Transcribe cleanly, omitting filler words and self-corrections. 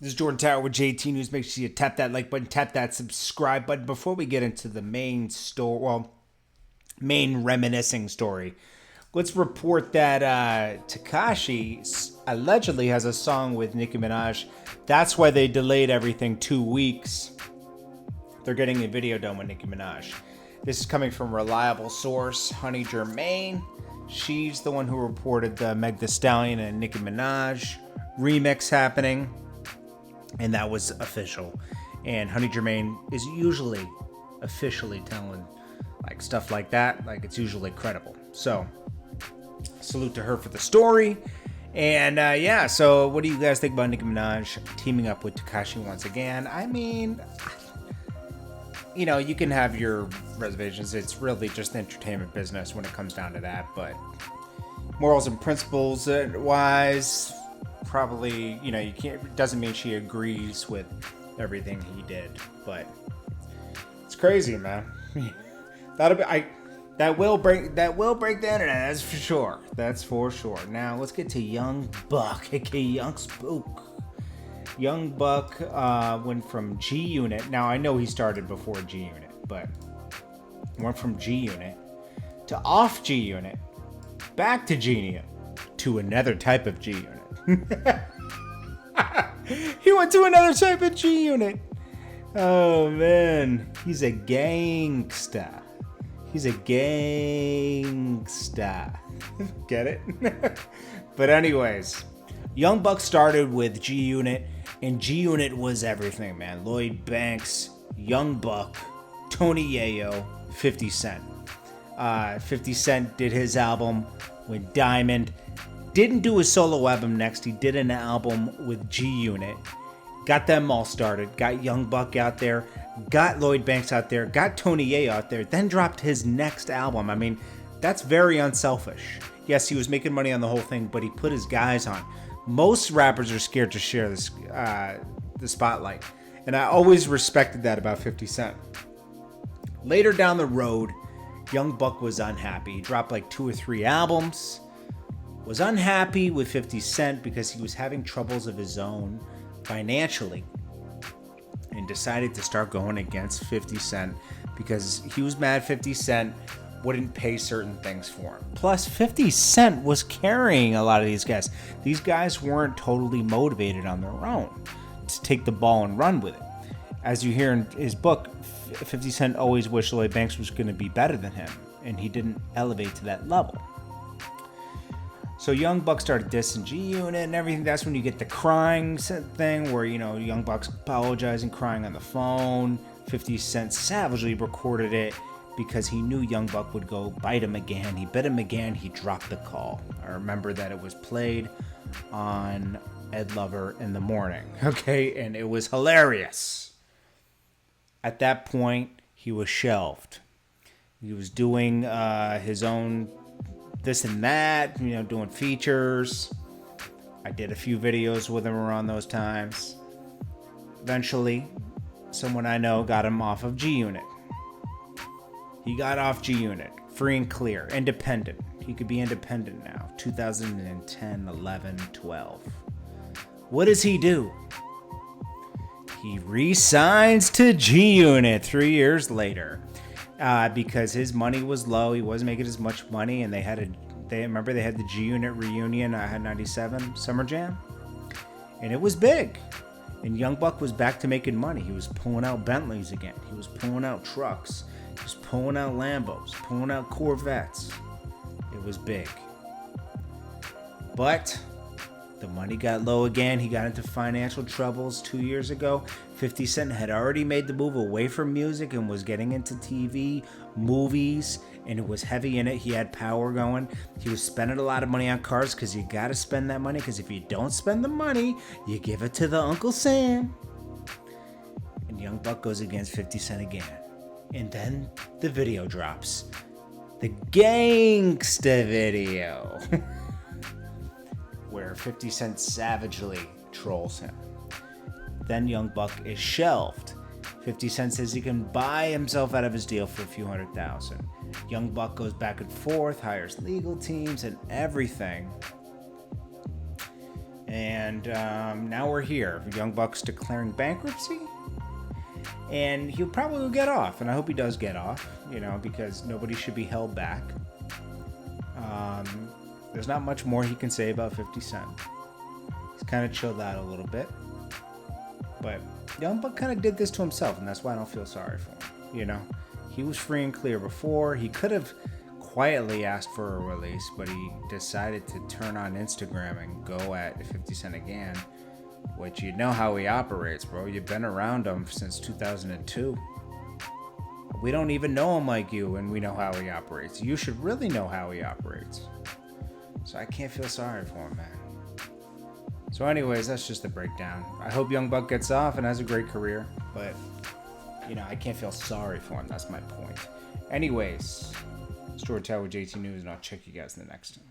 This is Jordan Tower with JT News. Make sure you tap that like button, tap that subscribe button. Before we get into the main story, main reminiscing story, let's report that Tekashi allegedly has a song with Nicki Minaj. That's why they delayed everything 2 weeks. They're getting a video done with Nicki Minaj. This is coming from a reliable source, Honey Germain. She's the one who reported the Meg Thee Stallion and Nicki Minaj remix happening. And that was official. And Honey Germain is usually officially telling like stuff like that. Like it's usually credible. So salute to her for the story. And yeah, so what do you guys think about Nicki Minaj teaming up with Tekashi once again? I mean, you know, you can have your reservations. It's really just the entertainment business when it comes down to that. But morals and principles wise, probably, you know, you can't, doesn't mean she agrees with everything he did, but it's crazy, man. That will break the internet, that's for sure. That's for sure. Now let's get to Young Buck, aka Young Spook. Young Buck went from G Unit. Now I know he started before G Unit, but went from G Unit to off G Unit, back to G Unit, to another type of G Unit. He went to another type of G Unit. Oh man, he's a gangsta. He's a gangsta. Get it? But anyways, Young Buck started with G Unit, and G Unit was everything, man. Lloyd Banks, Young Buck, Tony Yayo, 50 Cent. 50 Cent did his album with Diamond. Didn't do a solo album next. He did an album with G Unit. Got them all started. Got Young Buck out there. Got Lloyd Banks out there. Got Tony Yayo out there. Then dropped his next album. I mean, that's very unselfish. Yes, he was making money on the whole thing, but he put his guys on. Most rappers are scared to share this, the spotlight. And I always respected that about 50 Cent. Later down the road, Young Buck was unhappy. He dropped like 2 or 3 albums. Was unhappy with 50 Cent because he was having troubles of his own financially, and decided to start going against 50 Cent because he was mad 50 Cent wouldn't pay certain things for him. Plus 50 Cent was carrying a lot of these guys. These guys weren't totally motivated on their own to take the ball and run with it. As you hear in his book, 50 Cent always wished Lloyd Banks was going to be better than him, and he didn't elevate to that level. So Young Buck started dissing G Unit and everything. That's when you get the crying thing where, you know, Young Buck's apologizing, crying on the phone. 50 Cent savagely recorded it because he knew Young Buck would go bite him again. He bit him again. He dropped the call. I remember that it was played on Ed Lover in the morning. Okay, and it was hilarious. At that point, he was shelved. He was doing his own this and that, you know, doing features. I did a few videos with him around those times. Eventually, someone I know got him off of G Unit. He got off G Unit, free and clear, independent. He could be independent now. 2010, 11, 12. What does he do? He re-signs to G Unit 3 years later. Because his money was low, he wasn't making as much money, and they had the G Unit reunion. I had 97 Summer Jam, and it was big. And Young Buck was back to making money. He was pulling out Bentleys again. He was pulling out trucks. He was pulling out Lambos, pulling out Corvettes. It was big, but the money got low again. He got into financial troubles 2 years ago. 50 Cent had already made the move away from music and was getting into TV, movies, and it was heavy in it. He had power going. He was spending a lot of money on cars because you got to spend that money, because if you don't spend the money, you give it to the Uncle Sam. And Young Buck goes against 50 Cent again. And then the video drops. The gangsta video. Where 50 Cent savagely trolls him. Then Young Buck is shelved. 50 Cent says he can buy himself out of his deal for a few $100,000. Young Buck goes back and forth, hires legal teams and everything. And now we're here. Young Buck's declaring bankruptcy. And he'll probably get off. And I hope he does get off, because nobody should be held back. There's not much more he can say about 50 Cent. He's kind of chilled out a little bit. But Young Buck kind of did this to himself, and that's why I don't feel sorry for him. He was free and clear before. He could have quietly asked for a release, but he decided to turn on Instagram and go at 50 Cent again, which you know how he operates, bro. You've been around him since 2002. We don't even know him like you, and we know how he operates. You should really know how he operates. So I can't feel sorry for him, man. So anyways, that's just the breakdown. I hope Young Buck gets off and has a great career, but, I can't feel sorry for him. That's my point. Anyways, it's JordanTower with JT News, and I'll check you guys in the next one.